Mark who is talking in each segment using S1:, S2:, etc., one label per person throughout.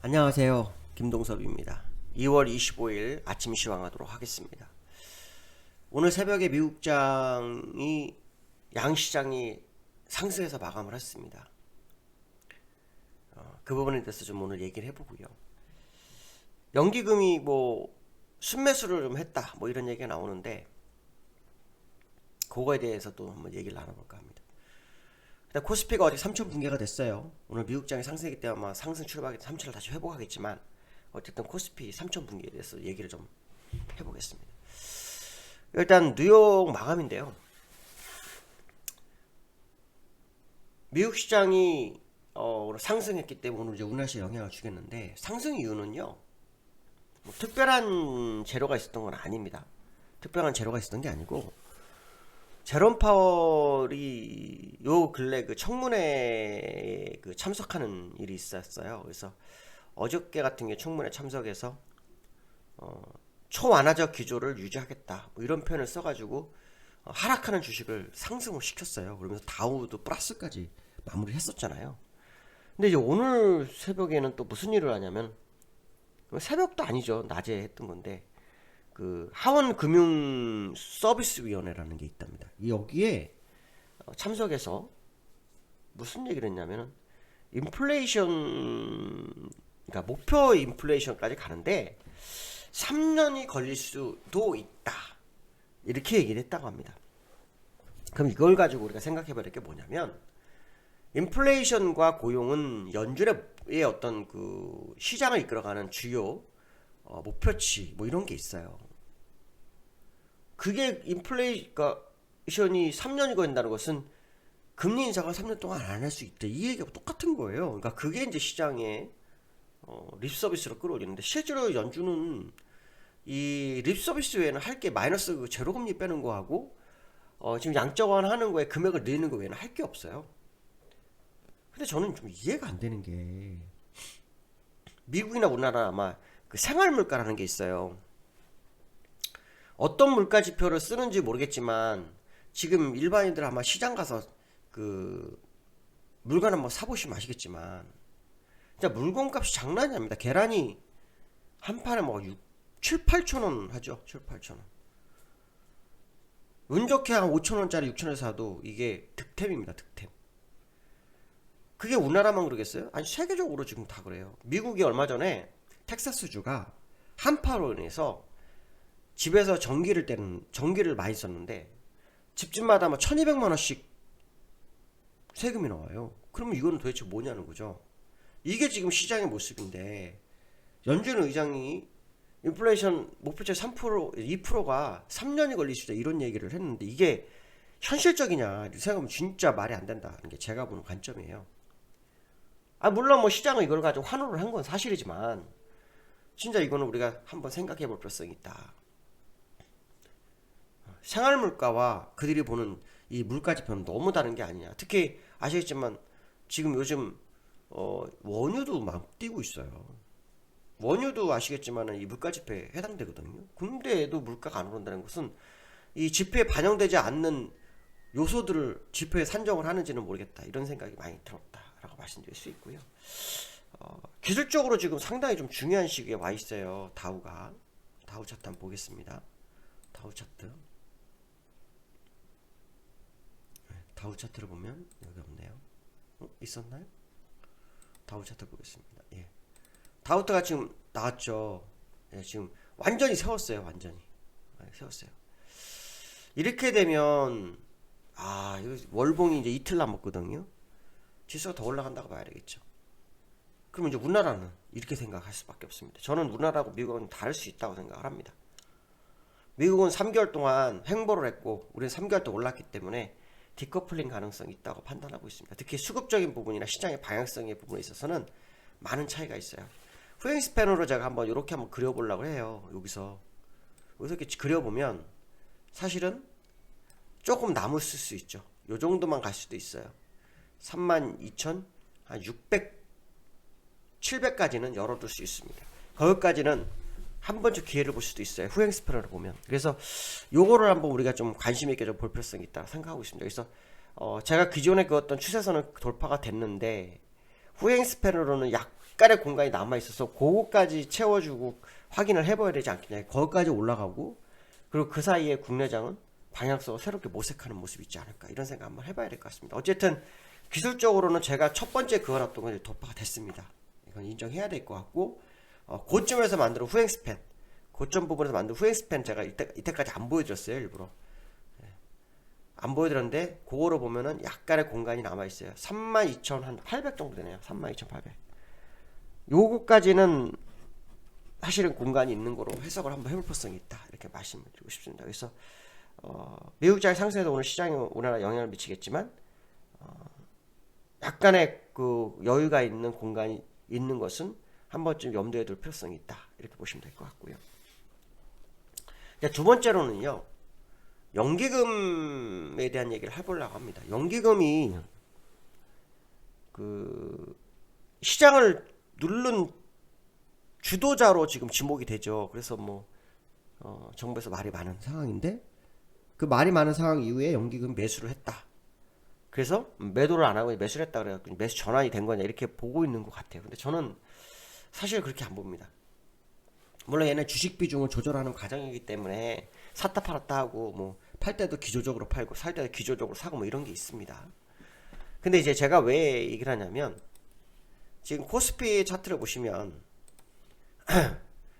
S1: 안녕하세요. 김동섭입니다. 2월 25일 아침 시황하도록 하겠습니다. 오늘 새벽에 미국장이 양시장이 상승해서 마감을 했습니다. 그 부분에 대해서 좀 오늘 얘기를 해보고요. 연기금이 순매수를 좀 했다 이런 얘기가 나오는데 그거에 대해서 또 한번 얘기를 나눠볼까 합니다. 일단 코스피가 어제 3천 붕괴가 됐어요. 오늘 미국장이 상승이기 때문에 아마 상승 출발하기 3천을 다시 회복하겠지만 어쨌든 코스피 3천 붕괴에 대해서 얘기를 좀 해보겠습니다. 일단 뉴욕 마감인데요. 미국 시장이 상승했기 때문에 오늘 이제 우나시에 영향을 주겠는데 상승 이유는요. 특별한 재료가 있었던 건 아닙니다. 특별한 재료가 있었던 게 아니고 제롬 파월이 요 근래 그 청문회에 참석하는 일이 있었어요. 그래서 어저께 같은 게 청문회 참석해서 초완화적 기조를 유지하겠다 이런 표현을 써가지고 하락하는 주식을 상승을 시켰어요. 그러면서 다우도 플러스까지 마무리를 했었잖아요. 근데 이제 오늘 새벽에는 또 무슨 일을 하냐면 새벽도 아니죠. 낮에 했던 건데 그 하원금융서비스위원회라는 게 있답니다. 여기에 참석해서 무슨 얘기를 했냐면은 인플레이션, 그러니까 목표 인플레이션까지 가는데 3년이 걸릴 수도 있다 이렇게 얘기를 했다고 합니다. 그럼 이걸 가지고 우리가 생각해봐야 될 게 뭐냐면 인플레이션과 고용은 연준의 어떤 그 시장을 이끌어가는 주요 목표치 이런 게 있어요. 그게 인플레이션이 3년이 걸린다는 것은 금리 인상을 3년 동안 안 할 수 있다 이 얘기하고 똑같은 거예요. 그러니까 그게 이제 시장에 립서비스로 끌어올리는데 실제로 연준은 이 립서비스 외에는 할 게 마이너스 그 제로금리 빼는 거하고 지금 양적 완화하는 거에 금액을 늘리는 거 외에는 할 게 없어요. 근데 저는 좀 이해가 안 되는 게 미국이나 우리나라 아마 그 생활 물가라는 게 있어요. 어떤 물가 지표를 쓰는지 모르겠지만 지금 일반인들 아마 시장 가서 그 물건 한번 사보시면 아시겠지만 진짜 물건값이 장난이 아닙니다. 계란이 한 판에 7, 8천 원 하죠. 7, 8천 원. 운 좋게 한 5천 원짜리 6천 원 사도 이게 득템입니다. 득템. 그게 우리나라만 그러겠어요? 아니 세계적으로 지금 다 그래요. 미국이 얼마 전에 텍사스주가 한파로 인해서 집에서 전기를 많이 썼는데 집집마다 1200만 원씩 세금이 나와요. 그러면 이거는 도대체 뭐냐는 거죠. 이게 지금 시장의 모습인데 연준 의장이 인플레이션 목표치 3%, 2%가 3년이 걸릴 수 있다 이런 얘기를 했는데 이게 현실적이냐 생각하면 진짜 말이 안 된다는 게 제가 보는 관점이에요. 물론 시장은 이걸 가지고 환호를 한 건 사실이지만 진짜 이거는 우리가 한번 생각해 볼 필요성이 있다. 생활 물가와 그들이 보는 이 물가 지표는 너무 다른 게 아니냐. 특히 아시겠지만 지금 요즘 원유도 막 뛰고 있어요. 원유도 아시겠지만 이 물가 지표에 해당되거든요. 근데도 물가가 안 오른다는 것은 이 지표에 반영되지 않는 요소들을 지표에 산정을 하는지는 모르겠다. 이런 생각이 많이 들었다라고 말씀드릴 수 있고요. 기술적으로 지금 상당히 좀 중요한 시기에 와 있어요. 다우 차트 한번 보겠습니다. 다우 차트. 다우 차트를 보면 여기 없네요. 있었나요? 다우 차트 보겠습니다. 예. 다우트가 지금 나왔죠. 예, 지금 완전히 세웠어요. 완전히 세웠어요. 이렇게 되면 이거 월봉이 이제 이틀 남았거든요. 지수가 더 올라간다고 봐야 되겠죠. 그러면 이제 우리나라는 이렇게 생각할 수밖에 없습니다. 저는 우리나라하고 미국은 다를 수 있다고 생각을 합니다. 미국은 3개월 동안 횡보를 했고 우리는 3개월 동안 올랐기 때문에 디커플링 가능성이 있다고 판단하고 있습니다. 특히 수급적인 부분이나 시장의 방향성의 부분에 있어서는 많은 차이가 있어요. 후행 스팬으로 제가 이렇게 한번 그려보려고 해요. 여기서 이렇게 그려보면 사실은 조금 남을 수 있죠. 요 정도만 갈 수도 있어요. 32,600, 700까지는 열어둘 수 있습니다. 거기까지는 한 번쯤 기회를 볼 수도 있어요. 후행 스팬으로 보면. 그래서 요거를 한번 우리가 좀 관심 있게 좀 볼 필요성이 있다 생각하고 있습니다. 그래서 제가 기존에 그었던 추세선은 돌파가 됐는데 후행 스팬으로는 약 약간의 공간이 남아있어서 그거까지 채워주고 확인을 해봐야 되지 않겠냐. 거기까지 올라가고 그리고 그 사이에 국내장은 방향성을 새롭게 모색하는 모습이 있지 않을까, 이런 생각 한번 해봐야 될 것 같습니다. 어쨌든 기술적으로는 제가 첫 번째 그어놨던 건 돌파가 됐습니다. 이건 인정해야 될 것 같고, 고점에서 만든 후행 스팬, 고점 부분에서 만든 후행 스팬 제가 이때까지 안 보여드렸어요. 일부러 안 보여드렸는데 그거로 보면은 약간의 공간이 남아있어요. 32,800 정도 되네요. 32,800. 요거까지는 사실은 공간이 있는 거로 해석을 한번 해볼 필요성이 있다, 이렇게 말씀을 드리고 싶습니다. 그래서 미국장 상승에도 오늘 시장에 우리나라 영향을 미치겠지만 약간의 그 여유가 있는 공간이 있는 것은 한 번쯤 염두에 둘 필요성이 있다, 이렇게 보시면 될 것 같고요. 두 번째로는요, 연기금에 대한 얘기를 해보려고 합니다. 연기금이 그 시장을 누른 주도자로 지금 지목이 되죠. 그래서 뭐 정부에서 말이 많은 상황인데, 그 말이 많은 상황 이후에 연기금 매수를 했다. 그래서 매도를 안 하고 매수를 했다 그래갖고 매수 전환이 된 거냐, 이렇게 보고 있는 것 같아요. 근데 저는 사실 그렇게 안 봅니다. 물론 얘는 주식 비중을 조절하는 과정이기 때문에 샀다 팔았다 하고, 뭐 팔 때도 기조적으로 팔고 살 때도 기조적으로 사고, 뭐 이런 게 있습니다. 근데 이제 제가 왜 얘기를 하냐면, 지금 코스피 차트를 보시면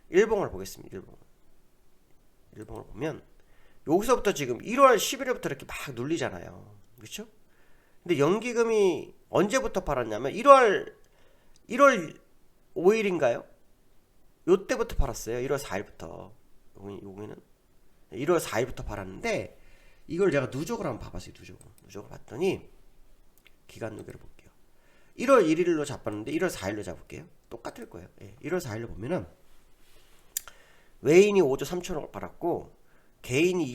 S1: 일봉을 보겠습니다. 일봉을 보면 여기서부터 지금 1월 11일부터 이렇게 막 눌리잖아요. 그렇죠? 근데 연기금이 언제부터 팔았냐면 1월 5일인가요? 요때부터 팔았어요. 1월 4일부터. 여기는 1월 4일부터 팔았는데, 이걸 제가 누적으로 한번 봐봤어요. 누적을 봤더니 기간 누계를 볼게요. 1월 1일로 잡았는데 1월 4일로 잡을게요. 똑같을 거예요. 예, 1월 4일로 보면은 외인이 5조 3천억을 팔았고 개인이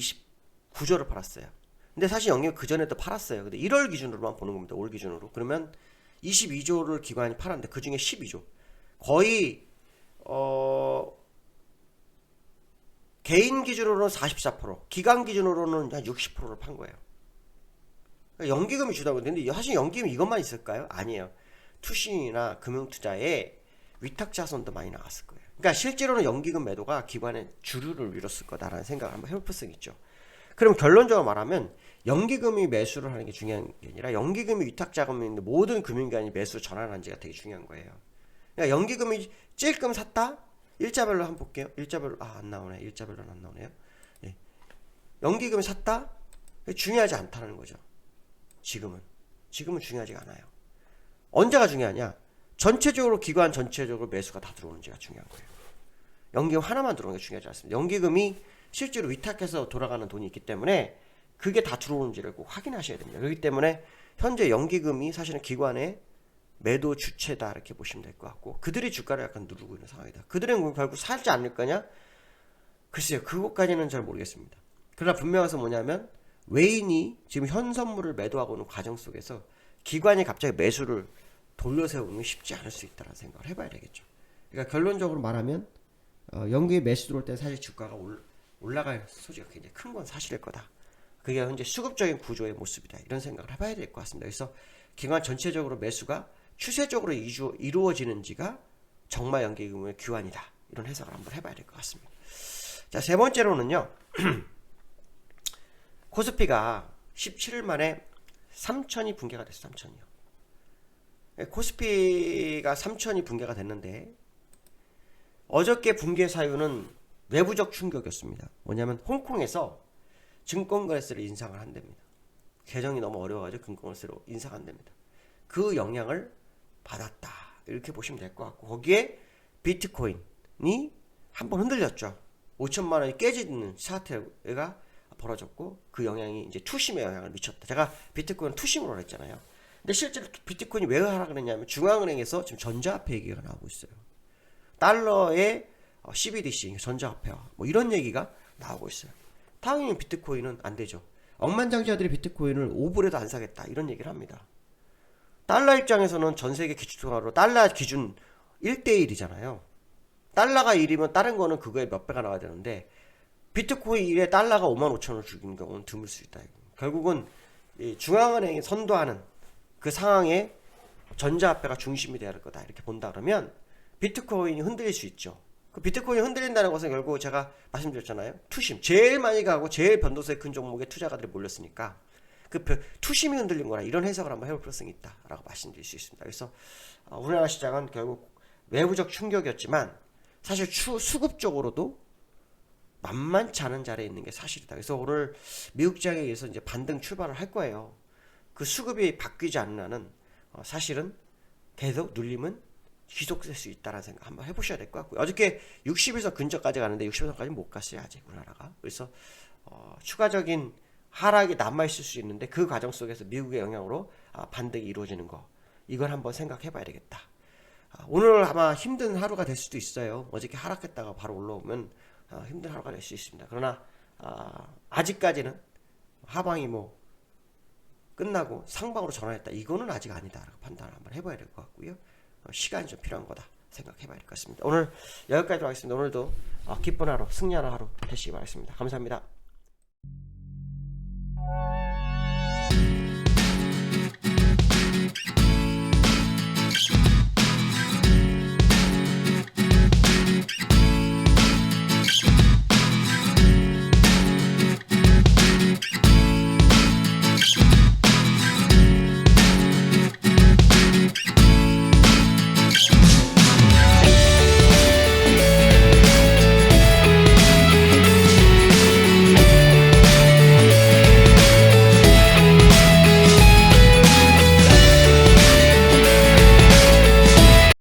S1: 29조를 팔았어요. 근데 사실 연기금 그 전에도 팔았어요. 근데 1월 기준으로만 보는 겁니다. 올 기준으로. 그러면 22조를 기관이 팔았는데 그 중에 12조. 거의 개인 기준으로는 44%, 기관 기준으로는 한 60%를 판 거예요. 그러니까 연기금이 주다고 했는데 사실 연기금이 이것만 있을까요? 아니에요. 투신이나 금융투자에 위탁자손도 많이 나갔을 거예요. 그러니까 실제로는 연기금 매도가 기관의 주류를 이뤘을 거다라는 생각을 한번 해볼 필요성이 있죠. 그럼 결론적으로 말하면 연기금이 매수를 하는 게 중요한 게 아니라 연기금이 위탁자금이 있는데 모든 금융기관이 매수 전환한지가 되게 중요한 거예요. 그러니까 연기금이 찔끔 샀다? 일자별로 한번 볼게요. 일자별로 안 나오네. 일자별로는 안 나오네요. 예. 연기금이 샀다? 중요하지 않다는 거죠. 지금은 중요하지가 않아요. 언제가 중요하냐? 전체적으로 기관 전체적으로 매수가 다 들어오는지가 중요한 거예요. 연기금 하나만 들어오는 게 중요하지 않습니다. 연기금이 실제로 위탁해서 돌아가는 돈이 있기 때문에 그게 다 들어오는지를 꼭 확인하셔야 됩니다. 그렇기 때문에 현재 연기금이 사실은 기관의 매도 주체다, 이렇게 보시면 될 것 같고, 그들이 주가를 약간 누르고 있는 상황이다. 그들은 결국 살지 않을 거냐? 글쎄요, 그것까지는 잘 모르겠습니다. 그러나 분명한 것은 뭐냐면, 외인이 지금 현 선물을 매도하고 있는 과정 속에서 기관이 갑자기 매수를 돌려세우는 게 쉽지 않을 수 있다는 생각을 해봐야 되겠죠. 그러니까 결론적으로 말하면 연기에 매수 들어올 때 사실 주가가 올라갈 소지가 굉장히 큰 건 사실일 거다. 그게 현재 수급적인 구조의 모습이다, 이런 생각을 해봐야 될 것 같습니다. 그래서 기관 전체적으로 매수가 추세적으로 이루어지는지가 정말 연기금의 규환이다, 이런 해석을 한번 해봐야 될 것 같습니다. 자, 세 번째로는요, 코스피가 17일 만에 3천이 붕괴가 됐어요. 3천이요. 코스피가 3천이 붕괴가 됐는데, 어저께 붕괴 사유는 외부적 충격이었습니다. 뭐냐면 홍콩에서 증권거래세를 인상을 한답니다. 개정이 너무 어려워가지고 증권거래세로 인상 안 됩니다. 그 영향을 받았다, 이렇게 보시면 될 것 같고, 거기에 비트코인이 한번 흔들렸죠. 5천만 원이 깨지는 사태가 벌어졌고, 그 영향이 이제 투심에 영향을 미쳤다. 제가 비트코인 투심으로 했잖아요. 근데 실제로 비트코인이 왜 하라 그랬냐면, 중앙은행에서 지금 전자화폐 얘기가 나오고 있어요. 달러의 CBDC, 전자화폐화, 뭐 이런 얘기가 나오고 있어요. 당연히 비트코인은 안 되죠. 억만장자들이 비트코인을 5불에도 안 사겠다, 이런 얘기를 합니다. 달러 입장에서는 전 세계 기준통화로 달러 기준 1대1이잖아요. 달러가 1이면 다른 거는 그거에 몇 배가 나와야 되는데, 비트코인 1에 달러가 55,000원을 주는 경우는 드물 수 있다. 결국은 이 중앙은행이 선도하는 그 상황에 전자화폐가 중심이 되어야 할 거다 이렇게 본다 그러면 비트코인이 흔들릴 수 있죠. 그 비트코인이 흔들린다는 것은 결국 제가 말씀드렸잖아요. 투심 제일 많이 가고 제일 변동성이 큰 종목에 투자가들이 몰렸으니까 그 투심이 흔들린 거라 이런 해석을 한번 해볼 필요성이 있다라고 말씀드릴 수 있습니다. 그래서 우리나라 시장은 결국 외부적 충격이었지만 사실 수급적으로도 만만치 않은 자리에 있는 게 사실이다. 그래서 오늘 미국 시장에 의해서 이제 반등 출발을 할 거예요. 그 수급이 바뀌지 않는 한은 사실은 계속 눌림은 지속될 수 있다는 생각 한번 해보셔야 될 것 같고요. 어저께 60일선 근처까지 가는데 60일선까지 못 갔어요 아직 우리나라가. 그래서 추가적인 하락이 남아있을 수 있는데 그 과정 속에서 미국의 영향으로 반등이 이루어지는 거 이걸 한번 생각해 봐야 되겠다. 오늘 아마 힘든 하루가 될 수도 있어요. 어저께 하락했다가 바로 올라오면 힘든 하루가 될 수 있습니다. 그러나 아직까지는 하방이 뭐 끝나고 상방으로 전환했다 이거는 아직 아니다라고 판단을 한번 해봐야 될 것 같고요. 시간이 좀 필요한 거다 생각해봐야 될 것 같습니다. 오늘 여기까지 하겠습니다. 오늘도 기쁜 하루 승리하는 하루 되시기 바라겠습니다. 감사합니다.